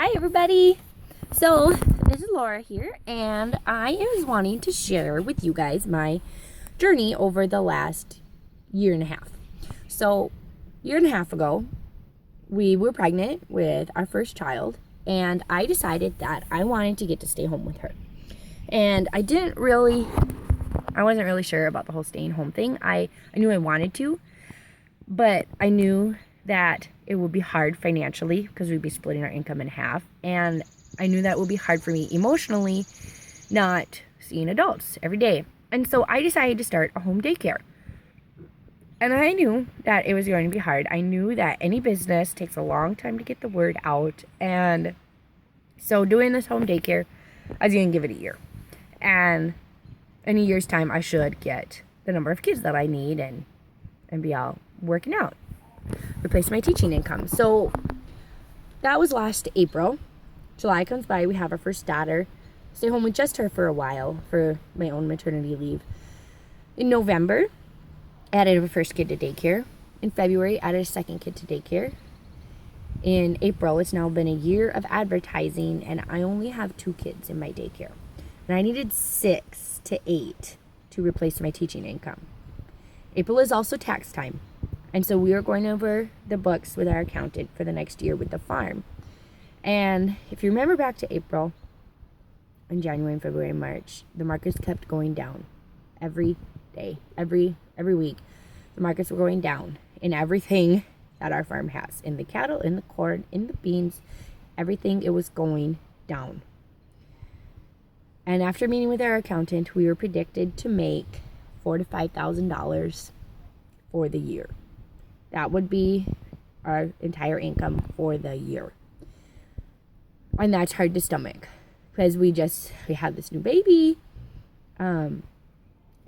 Hi everybody! So, this is Laura here, and I was wanting to share with you guys my journey over the last year and a half. So, a year and a half ago, we were pregnant with our first child, and I decided that I wanted to get to stay home with her. And I wasn't really sure about the whole staying home thing. I knew I wanted to, but I knew that it would be hard financially because we'd be splitting our income in half. And I knew that would be hard for me emotionally, not seeing adults every day. And so I decided to start a home daycare. And I knew that it was going to be hard. I knew that any business takes a long time to get the word out. And so doing this home daycare, I was going to give it a year. And in a year's time, I should get the number of kids that I need and be all working out. Replace my teaching income. So that was last April. July comes by, we have our first daughter. Stay home with just her for a while for my own maternity leave. In November, added a first kid to daycare. In February, added a second kid to daycare. In April, it's now been a year of advertising, and I only have 2 kids in my daycare. And I needed 6 to 8 to replace my teaching income. April is also tax time. And so we are going over the books with our accountant for the next year with the farm. And if you remember back to April, in January and February and March, the markets kept going down every day, every week. The markets were going down in everything that our farm has, in the cattle, in the corn, in the beans, everything. It was going down. And after meeting with our accountant, we were predicted to make $4,000 to $5,000 for the year. That would be our entire income for the year. And that's hard to stomach because we have this new baby. And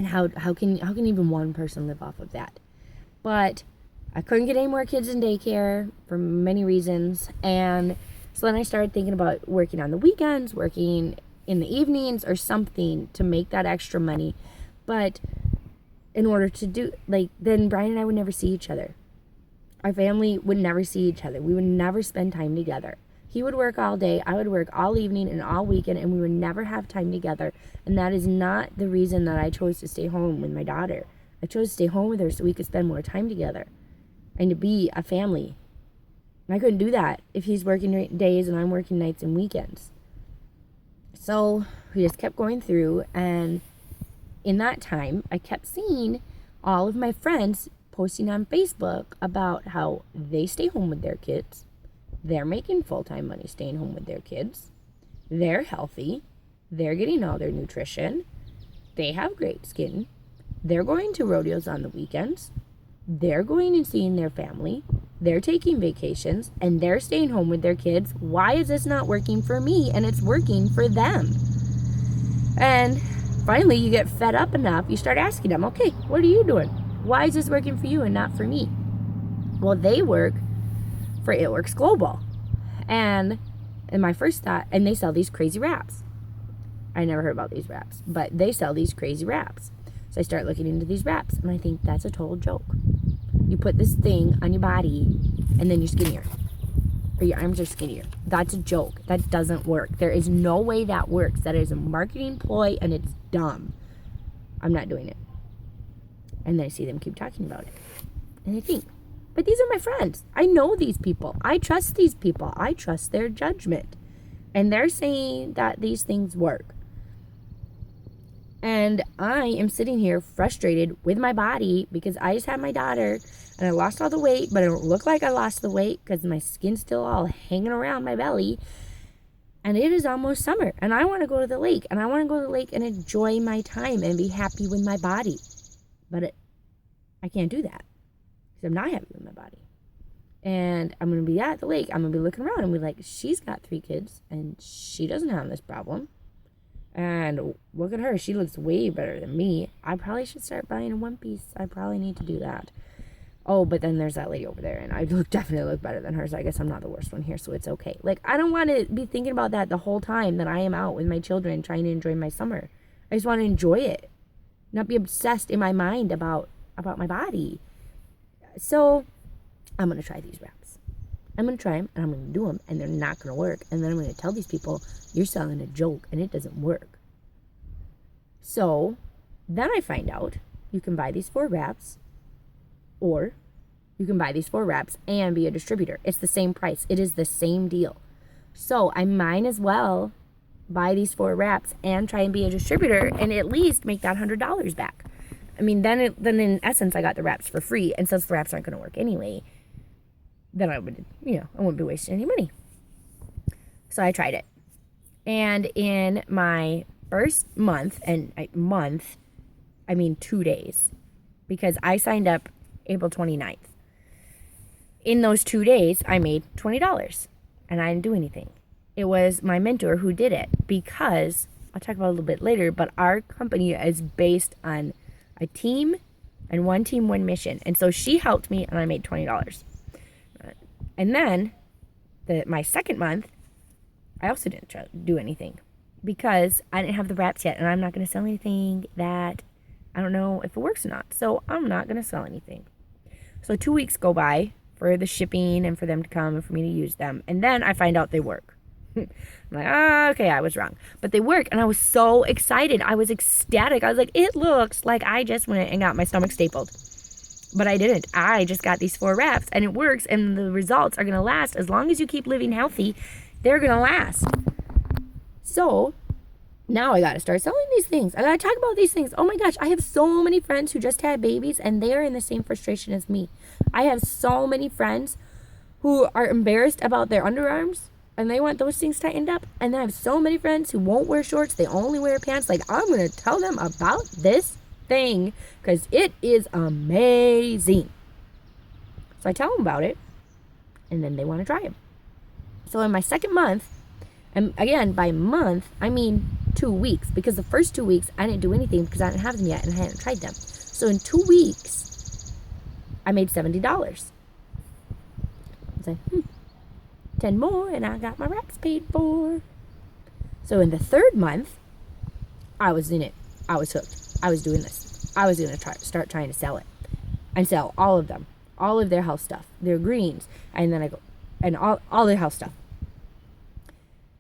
how can even one person live off of that? But I couldn't get any more kids in daycare for many reasons. And so then I started thinking about working on the weekends, working in the evenings or something to make that extra money. But in order to do, then Brian and I would never see each other. Our family would never see each other. We would never spend time together. He would work all day, I would work all evening and all weekend, and we would never have time together. And that is not the reason that I chose to stay home with my daughter. I chose to stay home with her so we could spend more time together and to be a family. And I couldn't do that if he's working days and I'm working nights and weekends. So we just kept going through, and in that time, I kept seeing all of my friends posting on Facebook about how they stay home with their kids. They're making full-time money staying home with their kids. They're healthy. They're getting all their nutrition. They have great skin. They're going to rodeos on the weekends. They're going and seeing their family. They're taking vacations, and they're staying home with their kids. Why is this not working for me? And it's working for them. And finally, you get fed up enough, you start asking them, okay, what are you doing? Why is this working for you and not for me? Well, they work for It Works Global. And my first thought, and they sell these crazy wraps. I never heard about these wraps, but they sell these crazy wraps. So I start looking into these wraps, and I think that's a total joke. You put this thing on your body, and then you're skinnier. Or your arms are skinnier. That's a joke. That doesn't work. There is no way that works. That is a marketing ploy, and it's dumb. I'm not doing it. And then I see them keep talking about it. And I think, but these are my friends. I know these people. I trust these people. I trust their judgment. And they're saying that these things work. And I am sitting here frustrated with my body because I just had my daughter and I lost all the weight, but I don't look like I lost the weight because my skin's still all hanging around my belly. And it is almost summer, and I want to go to the lake, and I want to go to the lake and enjoy my time and be happy with my body. But I can't do that because I'm not happy with my body. And I'm going to be at the lake. I'm going to be looking around and be like, she's got 3 kids and she doesn't have this problem. And look at her. She looks way better than me. I probably should start buying a one piece. I probably need to do that. Oh, but then there's that lady over there, and I definitely look better than her, so I guess I'm not the worst one here, so it's okay. I don't want to be thinking about that the whole time that I am out with my children trying to enjoy my summer. I just want to enjoy it, not be obsessed in my mind about my body. So I'm going to try these wraps. I'm going to try them and I'm going to do them and they're not going to work. And then I'm going to tell these people, you're selling a joke and it doesn't work. So then I find out you can buy these 4 wraps, or you can buy these 4 wraps and be a distributor. It's the same price. It is the same deal. So I might as well buy these 4 wraps and try and be a distributor and at least make that $100 back. I mean, then in essence, I got the wraps for free. And since the wraps aren't going to work anyway, then I would, I wouldn't be wasting any money. So I tried it. And in my first month, I mean 2 days, because I signed up April 29th. In those 2 days, I made $20 and I didn't do anything. It was my mentor who did it, because I'll talk about it a little bit later, but our company is based on a team and one team, one mission. And so she helped me and I made $20. And then my second month, I also didn't do anything because I didn't have the wraps yet, and I'm not going to sell anything that I don't know if it works or not. So I'm not going to sell anything. So 2 weeks go by for the shipping and for them to come and for me to use them. And then I find out they work. I'm like, okay, I was wrong. But they work, and I was so excited. I was ecstatic. I was like, it looks like I just went and got my stomach stapled. But I didn't. I just got these 4 wraps, and it works, and the results are going to last. As long as you keep living healthy, they're going to last. So now I got to start selling these things. I got to talk about these things. Oh my gosh, I have so many friends who just had babies, and they're in the same frustration as me. I have so many friends who are embarrassed about their underarms, and they want those things tightened up. And then I have so many friends who won't wear shorts. They only wear pants. Like, I'm going to tell them about this thing because it is amazing. So I tell them about it, and then they want to try them. So in my second month, and again, by month, I mean 2 weeks, because the first 2 weeks I didn't do anything because I didn't have them yet and I hadn't tried them. So in 2 weeks, I made $70. I was like, 10 more and I got my wraps paid for. So in the third month, I was in it. I was hooked. I was doing this. I was going to start trying to sell it and sell all of them, all of their health stuff, their greens, and then I go, and all their health stuff.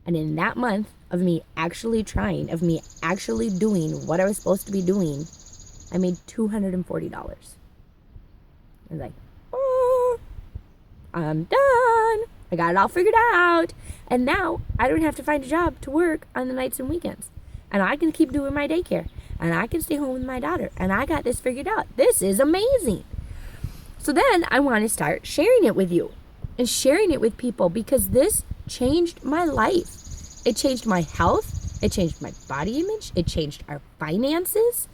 And in that month of me actually trying, of me actually doing what I was supposed to be doing, I made $240. I was like, oh, I'm done. I got it all figured out. And now I don't have to find a job to work on the nights and weekends. And I can keep doing my daycare. And I can stay home with my daughter. And I got this figured out. This is amazing. So then I want to start sharing it with you and sharing it with people, because this changed my life. It changed my health. It changed my body image. It changed our finances.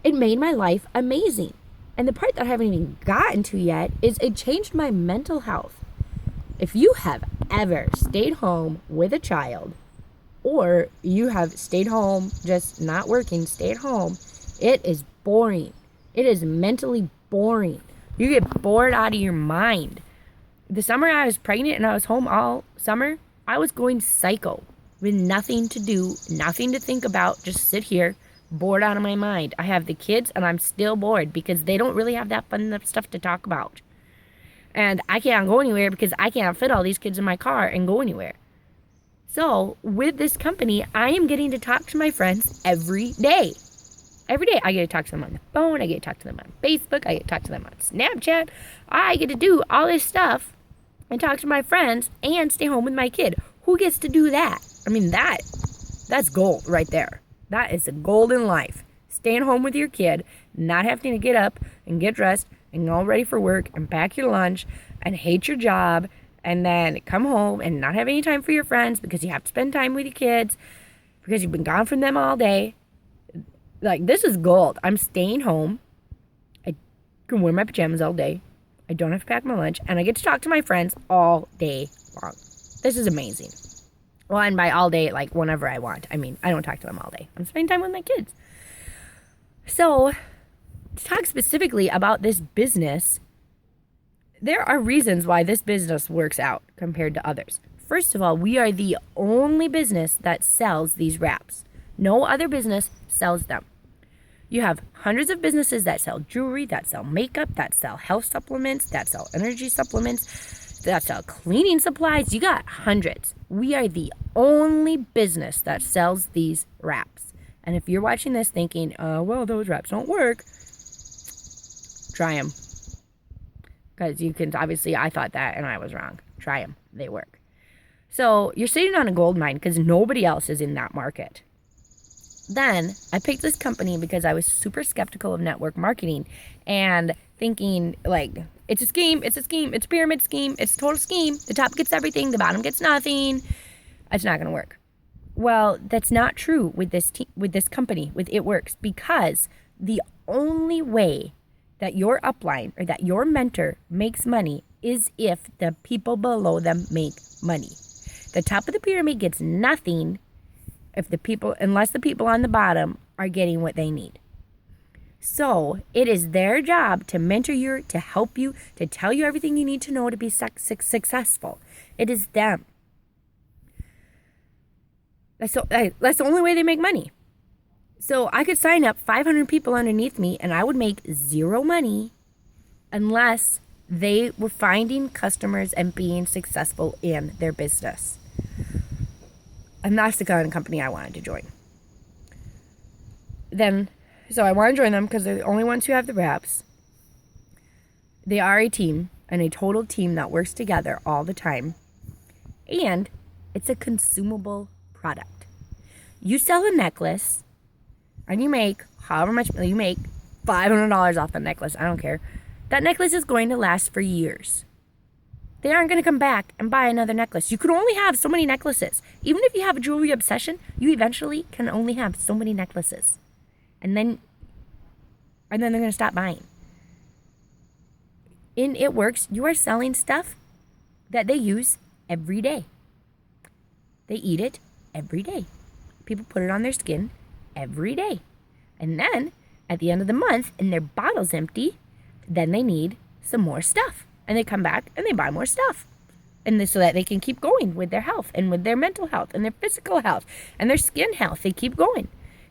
It made my life amazing. And the part that I haven't even gotten to yet is it changed my mental health. If you have ever stayed home with a child, or you have stayed home, just not working, stay at home, it is boring. It is mentally boring. You get bored out of your mind. The summer I was pregnant and I was home all summer, I was going psycho with nothing to do, nothing to think about, just sit here, bored out of my mind. I have the kids and I'm still bored because they don't really have that fun stuff to talk about. And I can't go anywhere because I can't fit all these kids in my car and go anywhere. So with this company, I am getting to talk to my friends every day. Every day I get to talk to them on the phone. I get to talk to them on Facebook. I get to talk to them on Snapchat. I get to do all this stuff and talk to my friends and stay home with my kid. Who gets to do that? I mean, that's gold right there. That is a golden life. Staying home with your kid, not having to get up and get dressed and go ready for work and pack your lunch and hate your job and then come home and not have any time for your friends because you have to spend time with your kids because you've been gone from them all day. Like, this is gold. I'm staying home. I can wear my pajamas all day. I don't have to pack my lunch. And I get to talk to my friends all day long. This is amazing. Well, and by all day, like, whenever I want. I mean, I don't talk to them all day. I'm spending time with my kids. So, to talk specifically about this business, there are reasons why this business works out compared to others. First of all, we are the only business that sells these wraps. No other business sells them. You have hundreds of businesses that sell jewelry, that sell makeup, that sell health supplements, that sell energy supplements. That's cleaning supplies. You got hundreds. We are the only business that sells these wraps. And if you're watching this thinking, well, those wraps don't work, try them. Because you can, obviously, I thought that and I was wrong. Try them. They work. So you're sitting on a gold mine because nobody else is in that market. Then I picked this company because I was super skeptical of network marketing and thinking, like, it's a scheme, it's a pyramid scheme, it's a total scheme. The top gets everything, the bottom gets nothing. It's not going to work. Well, that's not true with this company, with It Works, because the only way that your upline or that your mentor makes money is if the people below them make money. The top of the pyramid gets nothing unless the people on the bottom are getting what they need. So it is their job to mentor you, to help you, to tell you everything you need to know to be successful. It is them. That's the only way they make money. So I could sign up 500 people underneath me and I would make zero money unless they were finding customers and being successful in their business. And that's the kind of company I wanted to join. So I want to join them because they're the only ones who have the wraps. They are a team, and a total team that works together all the time. And it's a consumable product. You sell a necklace, and you make however much, you make $500 off the necklace. I don't care. That necklace is going to last for years. They aren't going to come back and buy another necklace. You can only have so many necklaces. Even if you have a jewelry obsession, you eventually can only have so many necklaces. And then they're going to stop buying. In It Works, you are selling stuff that they use every day. They eat it every day. People put it on their skin every day. And then, at the end of the month, and their bottle's empty, then they need some more stuff. And they come back and they buy more stuff. And so that they can keep going with their health and with their mental health and their physical health and their skin health. They keep going.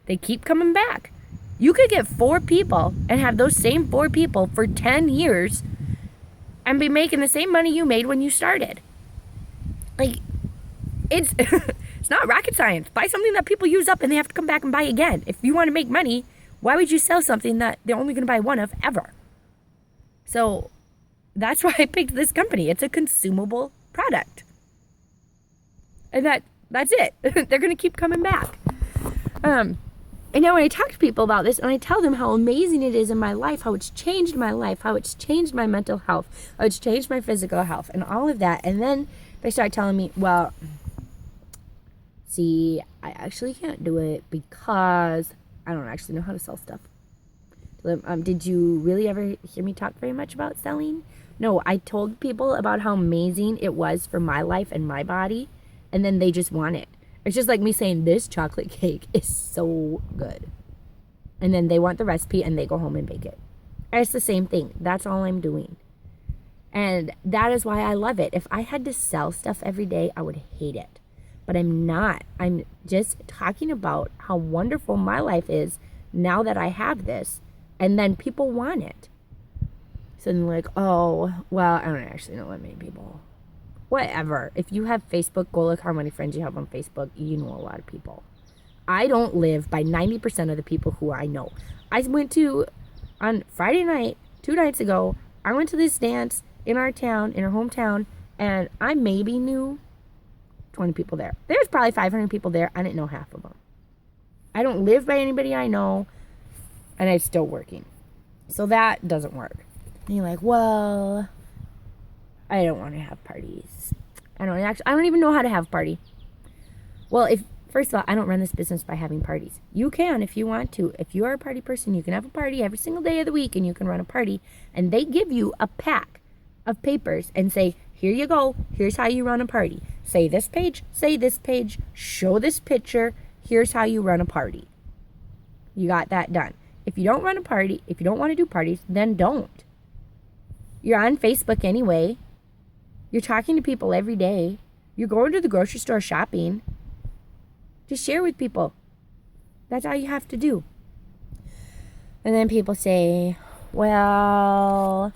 They keep coming back. You could get 4 people and have those same 4 people for 10 years and be making the same money you made when you started. Like, it's it's not rocket science. Buy something that people use up and they have to come back and buy again. If you want to make money, why would you sell something that they're only going to buy one of ever? So that's why I picked this company. It's a consumable product. And that's it. They're going to keep coming back. And now when I talk to people about this and I tell them how amazing it is in my life, how it's changed my life, how it's changed my mental health, how it's changed my physical health and all of that. And then they start telling me, well, see, I actually can't do it because I don't actually know how to sell stuff. Did you really ever hear me talk very much about selling? No, I told people about how amazing it was for my life and my body, and then they just want it. It's just like me saying this chocolate cake is so good. And then they want the recipe and they go home and bake it. And it's the same thing. That's all I'm doing. And that is why I love it. If I had to sell stuff every day, I would hate it. But I'm not. I'm just talking about how wonderful my life is now that I have this. And then people want it. So then like, oh, well, I don't actually know that many people. Whatever. If you have Facebook, go look how many friends you have on Facebook. You know a lot of people. I don't live by 90% of the people who I know. I went to, on Friday night, 2 nights ago, I went to this dance in our town, in our hometown, and I maybe knew 20 people there. There's probably 500 people there. I didn't know half of them. I don't live by anybody I know, and I'm still working. So that doesn't work. And you're like, well, I don't want to have parties. I don't even know how to have a party. Well, first of all, I don't run this business by having parties. You can if you want to. If you are a party person, you can have a party every single day of the week and you can run a party. And they give you a pack of papers and say, here you go. Here's how you run a party. Say this page, show this picture. Here's how you run a party. You got that done. If you don't run a party, if you don't want to do parties, then don't. You're on Facebook anyway. You're talking to people every day. You're going to the grocery store shopping. Just share with people. That's all you have to do. And then people say, well,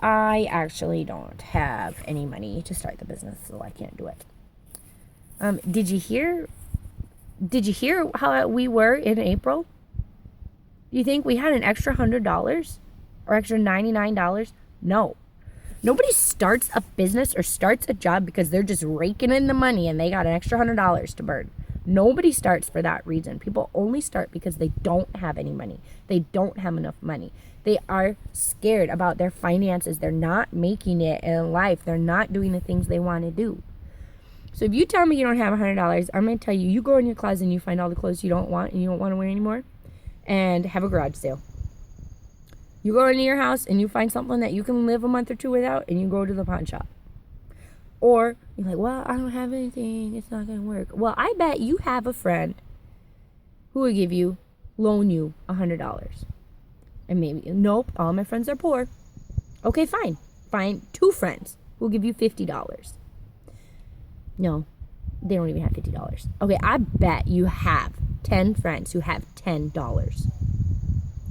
I actually don't have any money to start the business, so I can't do it. Did you hear how we were in April? You think we had an extra $100 or extra $99? No. Nobody starts a business or starts a job because they're just raking in the money and they got an extra $100 to burn. Nobody starts for that reason. People only start because they don't have any money. They don't have enough money. They are scared about their finances. They're not making it in life. They're not doing the things they want to do. So if you tell me you don't have $100, I'm going to tell you, you go in your closet and you find all the clothes you don't want and you don't want to wear anymore and have a garage sale. You go into your house and you find something that you can live a month or two without and you go to the pawn shop. Or you're like, well, I don't have anything. It's not going to work. Well, I bet you have a friend who will loan you $100. And maybe, nope, all my friends are poor. Okay, fine. Find 2 friends who will give you $50. No, they don't even have $50. Okay, I bet you have 10 friends who have $10.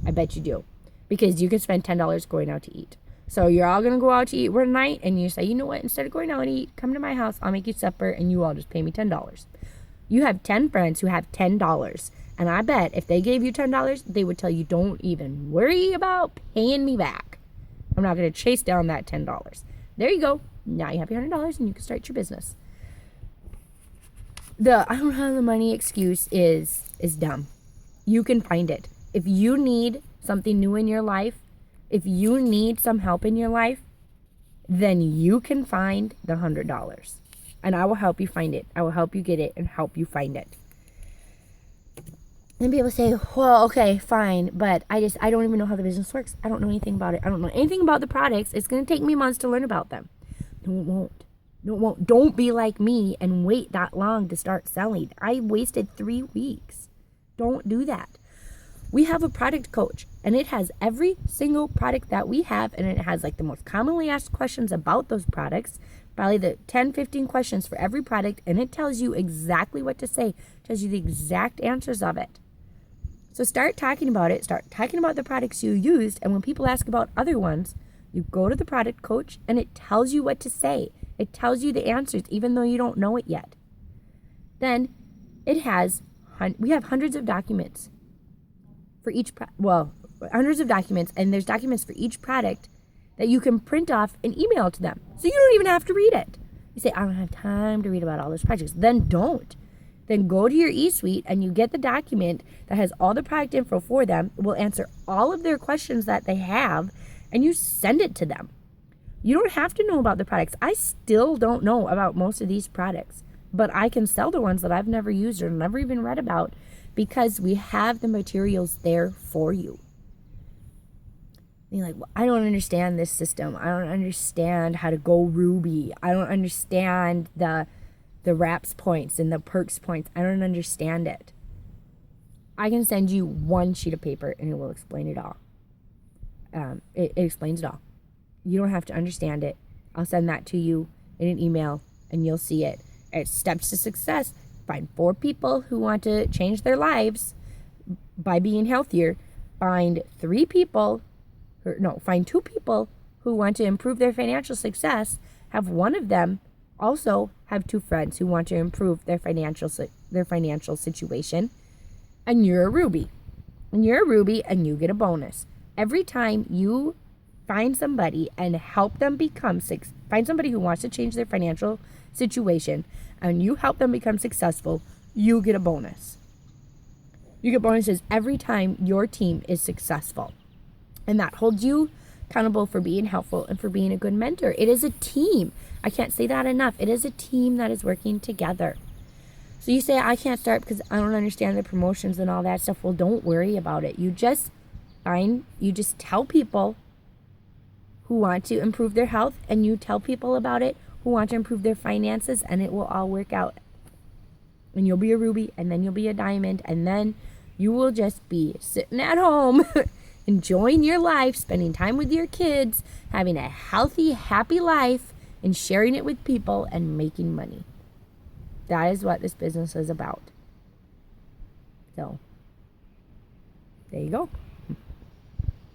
I bet you do. Because you can spend $10 going out to eat. So you're all going to go out to eat one night and you say, you know what, instead of going out to eat, come to my house, I'll make you supper and you all just pay me $10. You have 10 friends who have $10. And I bet if they gave you $10, they would tell you, don't even worry about paying me back. I'm not going to chase down that $10. There you go. Now you have your $100 and you can start your business. The I don't have the money excuse is dumb. You can find it. If you need something new in your life, if you need some help in your life, then you can find the $100. And I will help you find it. I will help you get it and help you find it. And people say, well, okay, fine, but I don't even know how the business works. I don't know anything about it. I don't know anything about the products. It's going to take me months to learn about them. No, it won't. No, it won't. Don't be like me and wait that long to start selling. I wasted 3 weeks. Don't do that. We have a product coach, and it has every single product that we have, and it has like the most commonly asked questions about those products, probably the 10, 15 questions for every product, and it tells you exactly what to say, tells you the exact answers of it. So start talking about it, start talking about the products you used, and when people ask about other ones, you go to the product coach, and it tells you what to say. It tells you the answers, even though you don't know it yet. Then we have hundreds of documents for each, hundreds of documents, and there's documents for each product that you can print off and email to them. So you don't even have to read it. You say, I don't have time to read about all those projects. Then don't. Then go to your eSuite and you get the document that has all the product info for them. It will answer all of their questions that they have, and you send it to them. You don't have to know about the products. I still don't know about most of these products, but I can sell the ones that I've never used or never even read about, because we have the materials there for you. And you're like, well, I don't understand this system. I don't understand how to go Ruby. I don't understand the RAPS points and the perks points. I don't understand it. I can send you one sheet of paper and it will explain it all. It explains it all. You don't have to understand it. I'll send that to you in an email and you'll see it. It's steps to success. Find 4 people who want to change their lives by being healthier. Find 2 people who want to improve their financial success. Have one of them also have 2 friends who want to improve their financial situation. And you're a Ruby. And you're a Ruby and you get a bonus. Every time you find somebody and help them find somebody who wants to change their financial situation and you help them become successful, you get a bonus. You get bonuses every time your team is successful. And that holds you accountable for being helpful and for being a good mentor. It is a team. I can't say that enough. It is a team that is working together. So you say, I can't start because I don't understand the promotions and all that stuff. Well, don't worry about it. You just tell people who want to improve their health, and you tell people about it who want to improve their finances, and it will all work out. And you'll be a Ruby, and then you'll be a Diamond, and then you will just be sitting at home enjoying your life, spending time with your kids, having a healthy, happy life, and sharing it with people and making money. That is what this business is about. So, there you go.